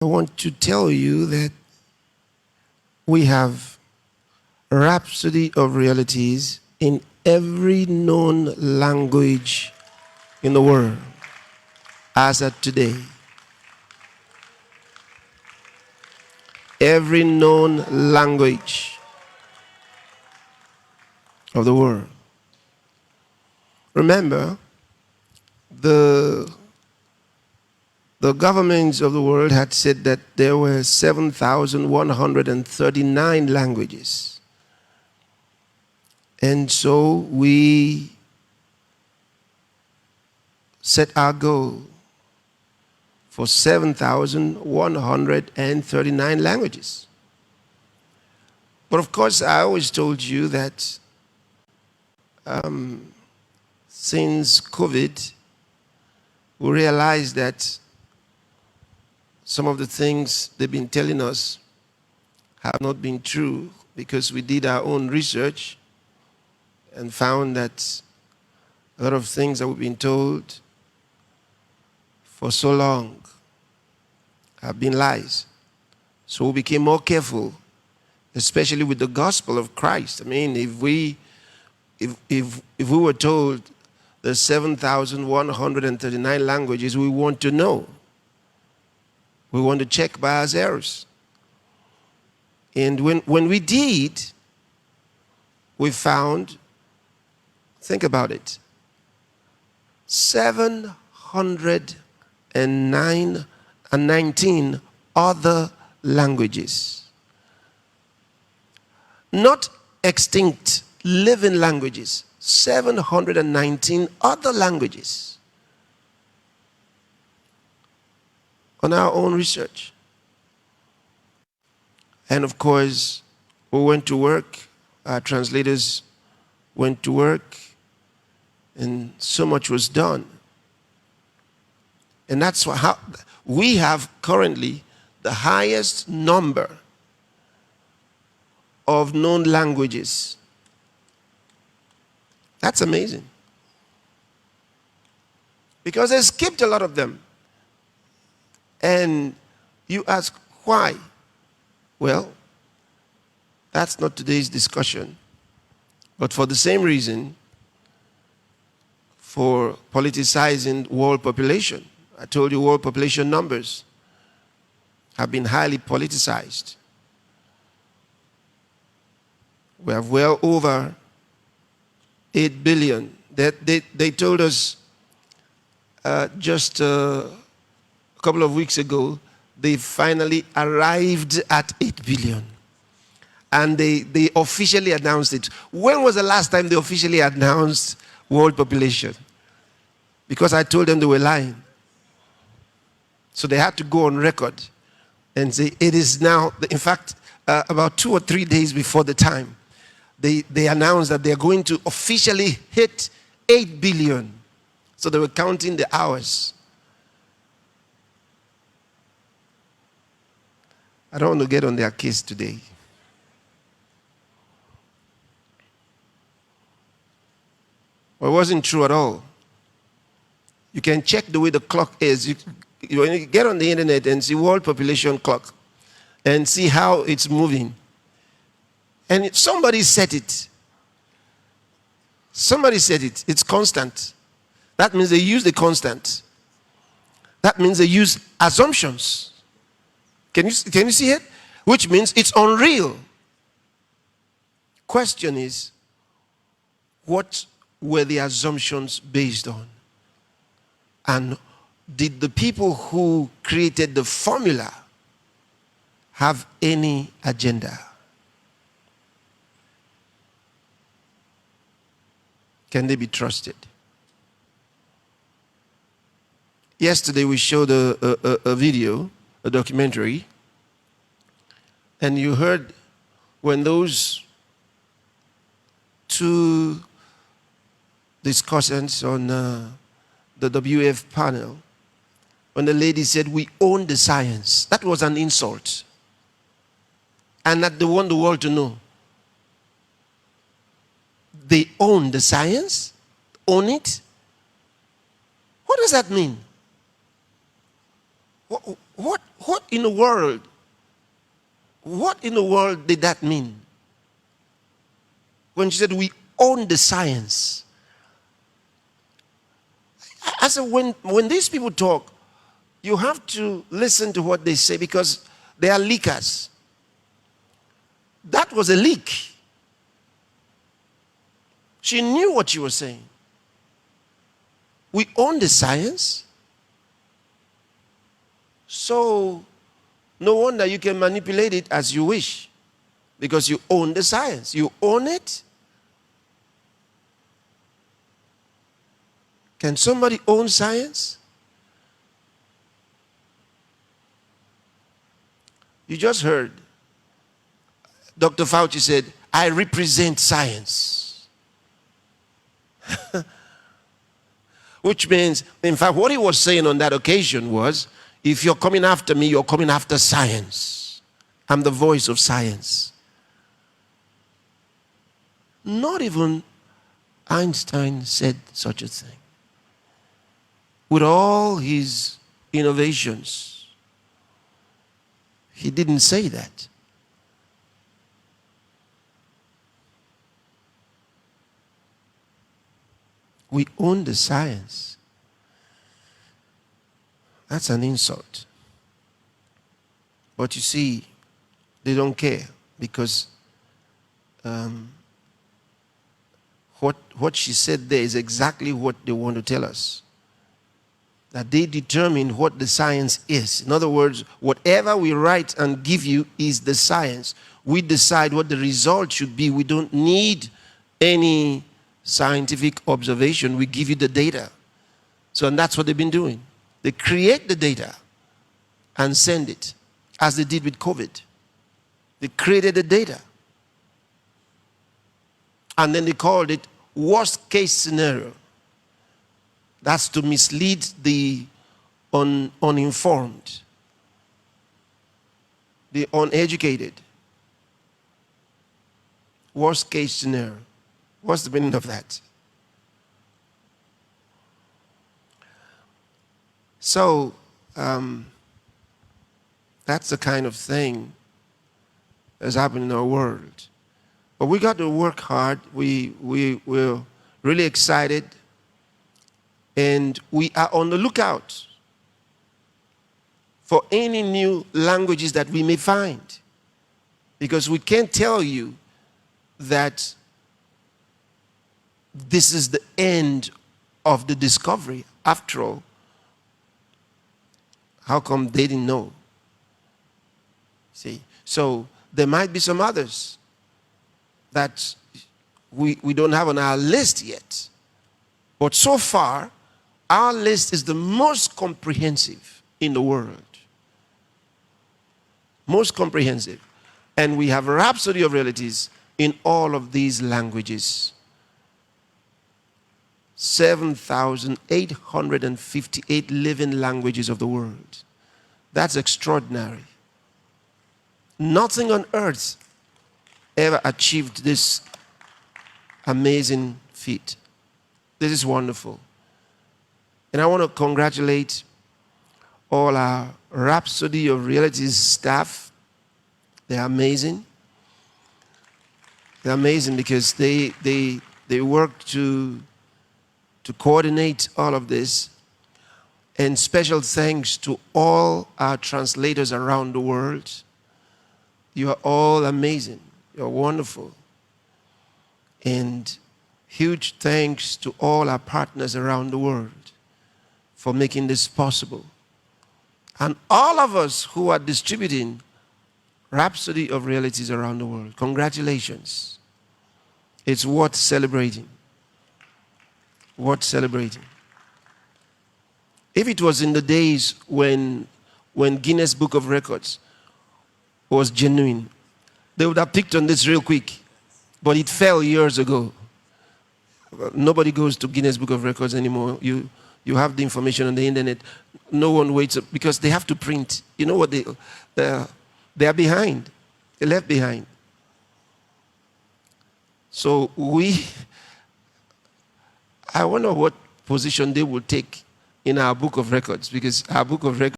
I want to tell you that we have a rhapsody of realities in every known language in the world as at today. Every known language of the world. Remember, the governments of the world had said that there were 7,139 languages. And so we set our goal for 7,139 languages. But of course, I always told you that since COVID, we realized that some of the things they've been telling us have not been true, because we did our own research and found that a lot of things that we've been told for so long have been lies. So we became more careful, especially with the gospel of Christ. I mean, if we were told there's 7,139 languages, we want to know. We want to check by ourselves. And when we did, we found, think about it, 719 other languages. Not extinct, living languages. 719 other languages. On our own research. And of course, we went to work, our translators went to work, and so much was done. And that's how we have currently the highest number of known languages. That's amazing. Because they skipped a lot of them. And you ask, why? Well, that's not today's discussion. But for the same reason, for politicizing world population. I told you world population numbers have been highly politicized. We have well over 8 billion. They told us just a couple of weeks ago, they finally arrived at 8 billion. And they officially announced it. When was the last time they officially announced world population? Because I told them they were lying. So they had to go on record and say it is now, in fact, about 2 or 3 days before the time, they announced that they're going to officially hit 8 billion. So they were counting the hours. I don't want to get on their case today. Well, it wasn't true at all. You can check the way the clock is. You get on the internet and see world population clock and see how it's moving. And somebody said it. Somebody said it. It's constant. That means they use the constant. That means they use assumptions. Can you see it? Which means it's unreal. Question is, what were the assumptions based on? And did the people who created the formula have any agenda? Can they be trusted? Yesterday we showed a video, a documentary, and you heard when those two discussants on the WF panel, when the lady said, we own the science. That was an insult. And that they want the world to know. They own the science? Own it? What does that mean? what in the world, what in the world did that mean? When she said we own the science. I said, when these people talk, you have to listen to what they say because they are leakers. That was a leak. She knew what she was saying. We own the science. So no wonder you can manipulate it as you wish because you own the science. You own it. Can somebody own science? You just heard Dr. Fauci said, I represent science. Which means, in fact, what he was saying on that occasion was, if you're coming after me, you're coming after science. I'm the voice of science. Not even Einstein said such a thing. With all his innovations, he didn't say that. We own the science. That's an insult. But you see, they don't care because what she said there is exactly what they want to tell us. That they determine what the science is. In other words, whatever we write and give you is the science. We decide what the result should be. We don't need any scientific observation. We give you the data. So, and that's what they've been doing. They create the data and send it, as they did with COVID. They created the data. And then they called it worst case scenario. That's to mislead the uninformed, the uneducated. Worst case scenario. What's the meaning of that? So, that's the kind of thing that's happening in our world. But we got to work hard. We're really excited. And we are on the lookout for any new languages that we may find. Because we can't tell you that this is the end of the discovery. After all, how come they didn't know? See, so there might be some others that we don't have on our list yet. But so far, our list is the most comprehensive in the world. Most comprehensive. And we have a rhapsody of realities in all of these languages. 7,858 living languages of the world. That's extraordinary. Nothing on earth ever achieved this amazing feat. This is wonderful. And I want to congratulate all our Rhapsody of Realities staff. They're amazing. They're amazing because they work to coordinate all of this. And special thanks to all our translators around the world. You are all amazing. You're wonderful. And huge thanks to all our partners around the world for making this possible. And all of us who are distributing Rhapsody of Realities around the world, congratulations. It's worth celebrating. Worth celebrating. If it was in the days when Guinness Book of Records was genuine, they would have picked on this real quick. But it fell years ago. Nobody goes to Guinness Book of Records anymore. You have the information on the internet. No one waits up because they have to print. You know what? They are behind. They're left behind. So I wonder what position they will take in our book of records, because our book of records